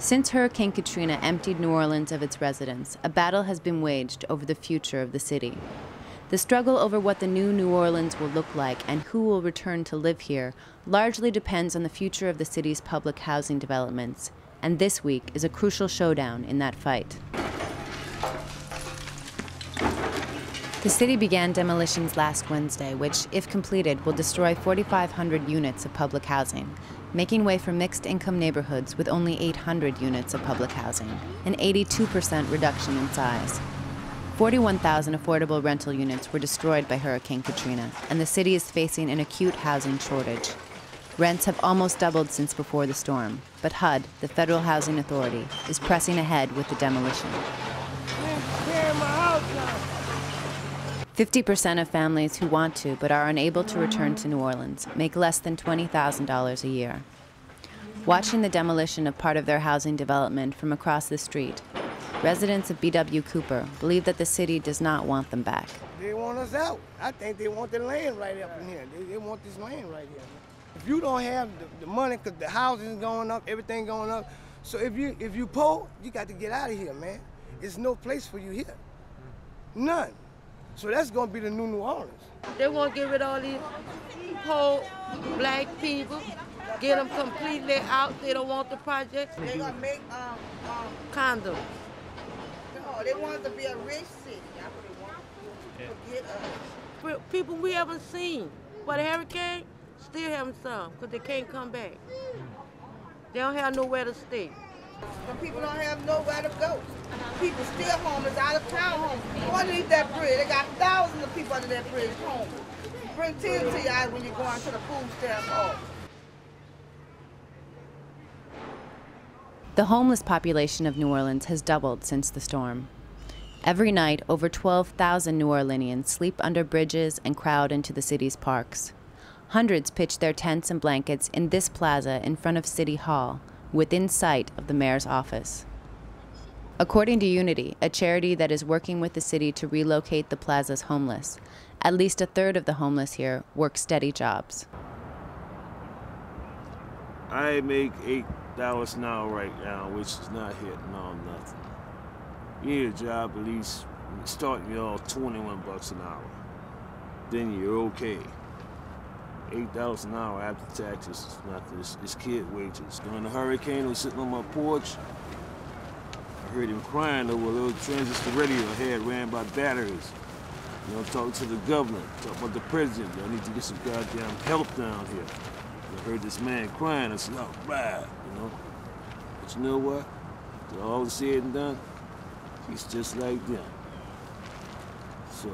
Since Hurricane Katrina emptied New Orleans of its residents, a battle has been waged over the future of the city. The struggle over what the new Orleans will look like and who will return to live here largely depends on the future of the city's public housing developments, and this week is a crucial showdown in that fight. The city began demolitions last Wednesday, which, if completed, will destroy 4,500 units of public housing, making way for mixed-income neighborhoods with only 800 units of public housing, an 82% reduction in size. 41,000 affordable rental units were destroyed by Hurricane Katrina, and the city is facing an acute housing shortage. Rents have almost doubled since before the storm, but HUD, the Federal Housing Authority, is pressing ahead with the demolition. 50% of families who want to but are unable to return to New Orleans make less than $20,000 a year. Watching the demolition of part of their housing development from across the street, residents of B.W. Cooper believe that the city does not want them back. They want us out. I think they want the land right up in here. They want this land right here. If you don't have the money, because the housing is going up, everything going up, so if you poor, you got to get out of here, man. There's no place for you here. None. So that's going to be the new Orleans. They want to get rid of all these poor black people, get them completely out. They don't want the project. They're going to make condos. No, they want it to be a rich city. That's what they want. Forget us. People we haven't seen. But the hurricane, still haven't some, because they can't come back. They don't have nowhere to stay. Some people don't have nowhere to go. People still homeless, out of town homeless. Underneath that bridge, they got thousands of people under that bridge homeless. Bring tears to your eyes when you go onto the food stamp hall. The homeless population of New Orleans has doubled since the storm. Every night, over 12,000 New Orleanians sleep under bridges and crowd into the city's parks. Hundreds pitch their tents and blankets in this plaza in front of City Hall, within sight of the mayor's office. According to Unity, a charity that is working with the city to relocate the plaza's homeless, at least a third of the homeless here work steady jobs. I make $8 an hour right now, which is not hitting on nothing. You need a job at least starting you off $21 an hour. Then you're okay. $8 an hour after taxes is nothing. It's kid wages. During the hurricane, I was sitting on my porch. I heard him crying over a little transistor radio I had ran by batteries. You know, talking to the governor, talking about the president. I need to get some goddamn help down here. I heard this man crying. I said, oh, right, you know. But you know what? After all is said and done, he's just like them. So,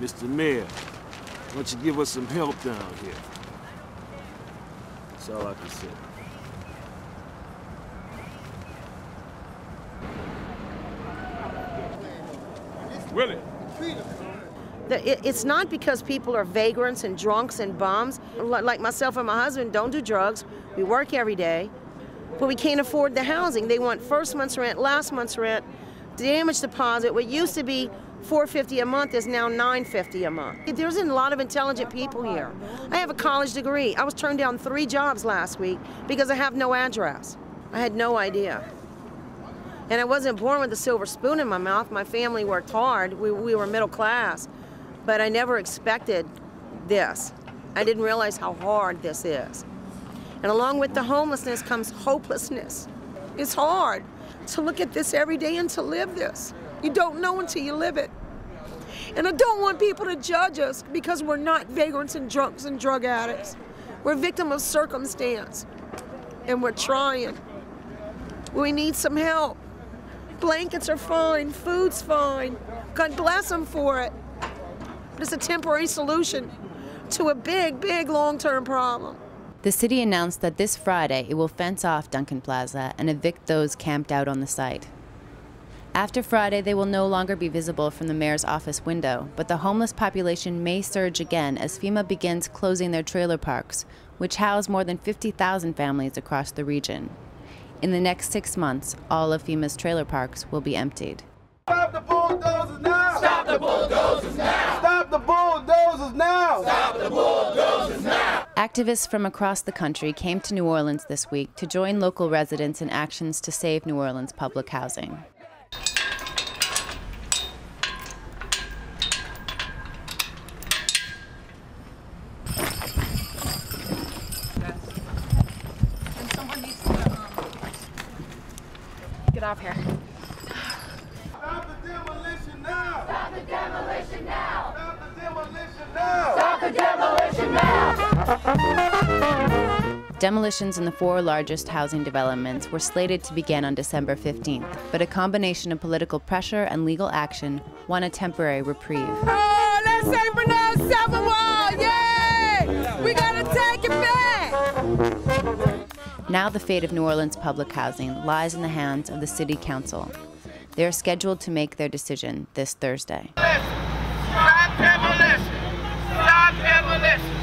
Mr. Mayor, why don't you give us some help down here? That's all I can say. Willie. It's not because people are vagrants and drunks and bums. Like myself and my husband don't do drugs. We work every day, but we can't afford the housing. They want first month's rent, last month's rent, damage deposit. What used to be $450 a month is now $950 a month. There's a lot of intelligent people here. I have a college degree. I was turned down 3 jobs last week because I have no address. I had no idea. And I wasn't born with a silver spoon in my mouth. My family worked hard. We were middle class. But I never expected this. I didn't realize how hard this is. And along with the homelessness comes hopelessness. It's hard to look at this every day and to live this. You don't know until you live it. And I don't want people to judge us because we're not vagrants and drunks and drug addicts. We're victims of circumstance. And we're trying. We need some help. Blankets are fine, food's fine. God bless them for it. But it's a temporary solution to a big, big long-term problem. The city announced that this Friday it will fence off Duncan Plaza and evict those camped out on the site. After Friday, they will no longer be visible from the mayor's office window, but the homeless population may surge again as FEMA begins closing their trailer parks, which house more than 50,000 families across the region. In the next 6 months, all of FEMA's trailer parks will be emptied. Stop the bulldozers now! Stop the bulldozers now! Stop the bulldozers now! Stop the bulldozers now! Activists from across the country came to New Orleans this week to join local residents in actions to save New Orleans public housing. Get off here. Stop the demolition now! Stop the demolition now! Stop the demolition now! Stop the demolition now! Demolitions in the 4 largest housing developments were slated to begin on December 15th, but a combination of political pressure and legal action won a temporary reprieve. Oh, let's St. Bernard Seven Wall, yay! We gotta take it back! Now the fate of New Orleans public housing lies in the hands of the City Council. They are scheduled to make their decision this Thursday. Stop demolition! Stop demolition!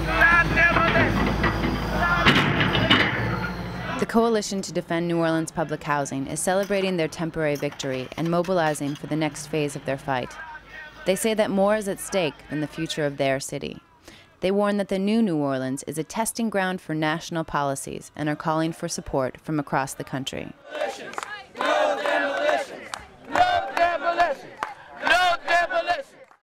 Stop demolition! The Coalition to Defend New Orleans Public Housing is celebrating their temporary victory and mobilizing for the next phase of their fight. They say that more is at stake than the future of their city. They warn that the new New Orleans is a testing ground for national policies and are calling for support from across the country. Demolitions!